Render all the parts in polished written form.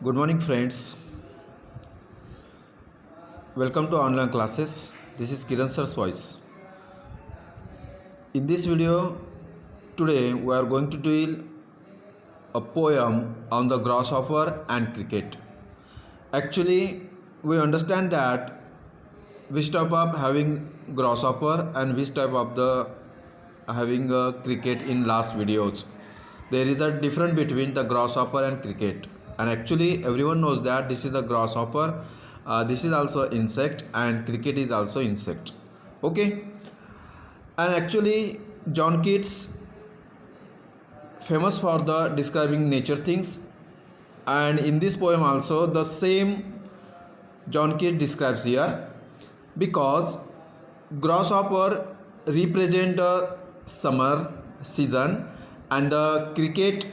Good morning, friends. Welcome to online classes. This is Kiran Sir's voice. In this video, today we are going to do a poem on the grasshopper and cricket. Actually, we understand that which type of having grasshopper and which type of the having a cricket in last videos. There is a difference between the grasshopper and cricket, and actually everyone knows that this is the grasshopper. This is also insect, and cricket is also insect. Okay, and actually John Keats famous for the describing nature things, and in this poem also the same John Keats describes here, because grasshopper represent a summer season and the cricket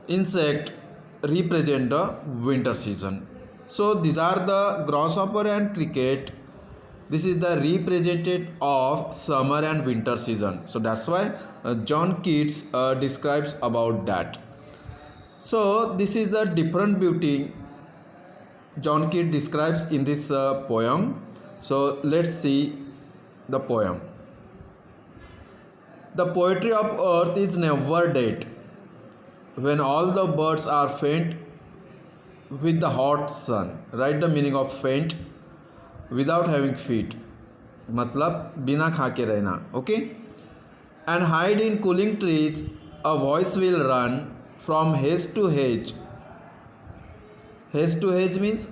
insect represent the winter season. So these are the grasshopper and cricket. This is the representative of summer and winter season. So that's why John Keats describes about that. So this is the different beauty John Keats describes in this poem. So let's see the poem. The poetry of earth is never dead. When all the birds are faint with the hot sun. Write the meaning of faint. Without having feet, मतलब बिना खा के रहना. Okay, and hide in cooling trees, a voice will run from hedge to hedge. Hedge to hedge means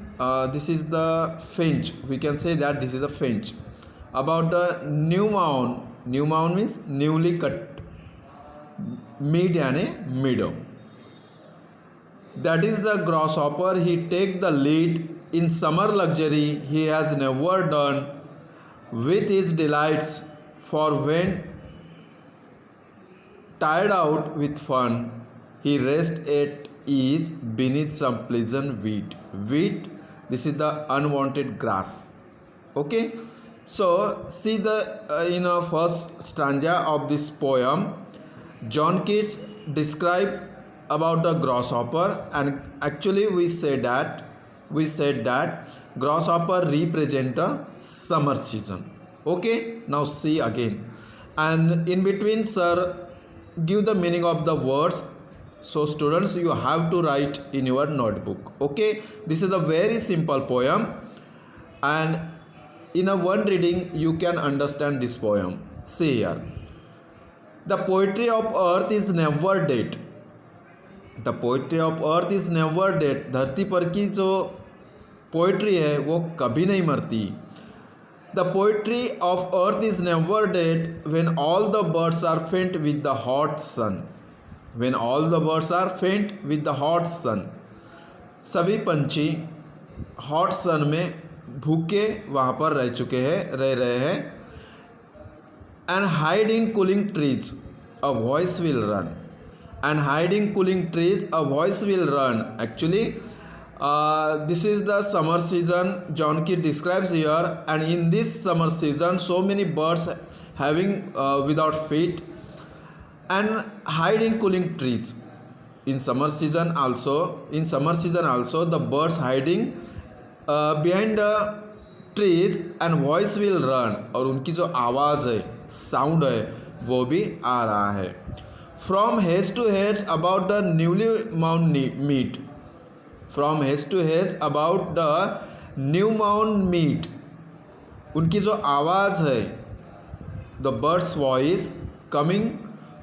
this is the finch. We can say that this is a finch. About the new mound. New mound means newly cut mead यानी meadow. That is the grasshopper. He take the lead in summer luxury he has never done with his delights, for when tired out with fun he rests at ease beneath some pleasant weed. Weed, this is the unwanted grass. Okay, so see the in a first stanza of this poem, John Keats describe about the grasshopper, and actually we said that grasshopper represent a summer season. Okay, now see again, and in between sir give the meaning of the words. So students, you have to write in your notebook. Okay, this is a very simple poem, and in a one reading you can understand this poem. See here, the poetry of earth is never dead. The poetry of earth is never dead. धरती पर की जो poetry है वो कभी नहीं मरती. The poetry of earth is never dead when all the birds are faint with the hot sun. When all the birds are faint with the hot sun, सभी पंछी हॉट सन में भूखे वहाँ पर रह रहे हैं. And hide in cooling trees, a voice will run. And hiding cooling trees, a voice will run. Actually this is the summer season John Keats describes here, and in this summer season so many birds having without feet and hide in cooling trees. In summer season also the birds hiding behind the trees and voice will run. और उनकी जो आवाज़ है, sound है, वो भी आ रहा है. From hedge to hedge about the newly mown meat. From hedge to hedge about the new mown meat. उनकी जो आवाज़ है, the bird's voice coming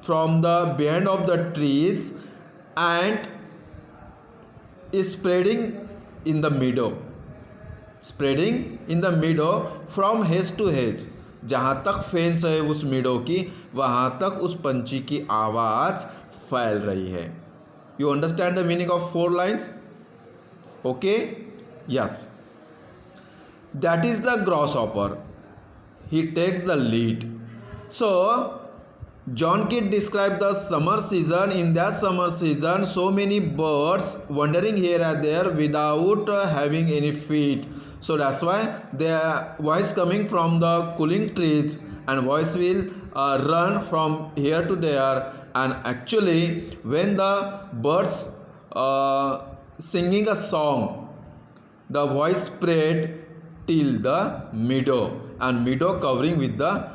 from the behind of the trees and is spreading in the meadow. Spreading in the meadow from hedge to hedge. जहाँ तक fence है उस मीडो की, वहाँ तक उस पंछी की आवाज़ फैल रही है. You understand the meaning of 4 lines? Okay, yes. That is the grasshopper. He takes the lead. So John Keats described the summer season. In that summer season, so many birds wandering here and there without having any feet. So that's why their voice coming from the cooling trees, and voice will run from here to there. And actually when the birds singing a song. The voice spread till the meadow, and meadow covering with the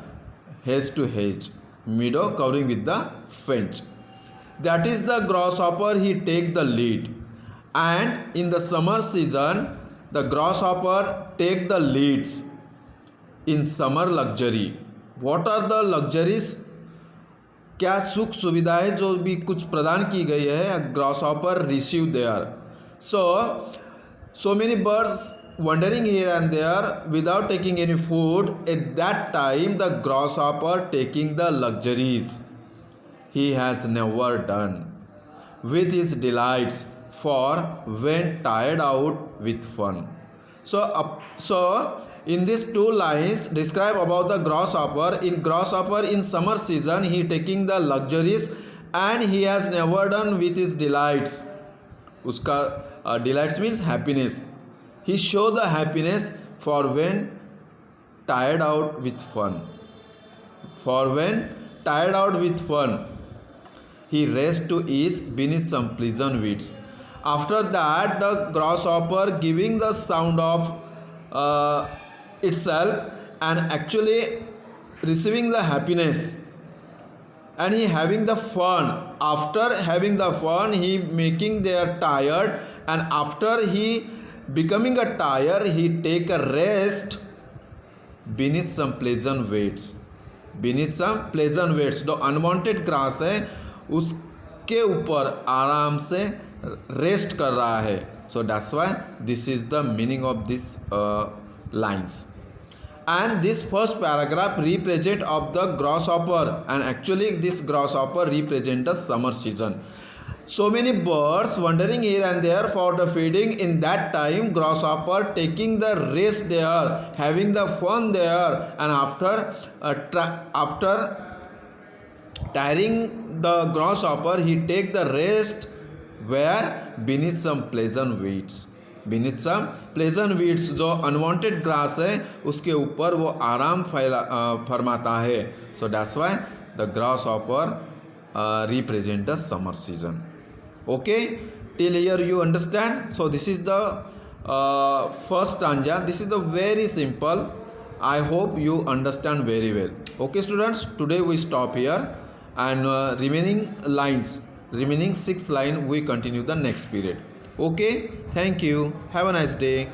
hedge to hedge. Meadow covering with the fence. That is the grasshopper, he take the lead. And in the summer season, the grasshopper take the leads in summer luxury. What are the luxuries? क्या सुख सुविधाएं जो भी कुछ प्रदान की गई है, grasshopper receive there. So many birds wandering here and there without taking any food. At that time, the grasshopper taking the luxuries he has never done with his delights, for when tired out with fun. So in these two lines describe about the grasshopper. In grasshopper in summer season he taking the luxuries and he has never done with his delights. उसका delights means happiness. He show the happiness for when tired out with fun. For when tired out with fun, he rests to ease beneath some pleasant weeds. After that, the grasshopper giving the sound of itself and actually receiving the happiness, and he having the fun. After having the fun, he making their tired, and after he becoming a tired, he take a rest beneath some pleasant weeds. Beneath some pleasant weeds, जो unwanted grass है उसके ऊपर आराम से rest कर रहा है. So that's why this is the meaning of this lines. And this first paragraph represent of the grasshopper, and actually this grasshopper represent the summer season. So many birds wandering here and there for the feeding. In that time, grasshopper taking the rest there, having the fun there, and after tiring the grasshopper, he take the rest where beneath some pleasant weeds. Beneath some pleasant weeds, जो unwanted grass है उसके ऊपर वो आराम फरमाता है. So that's why the grasshopper represent the summer season. Okay, till here you understand. So this is the first stanza. This is the very simple. I hope you understand very well. Okay students, today we stop here, and remaining 6 lines we continue the next period. Okay, thank you, have a nice day.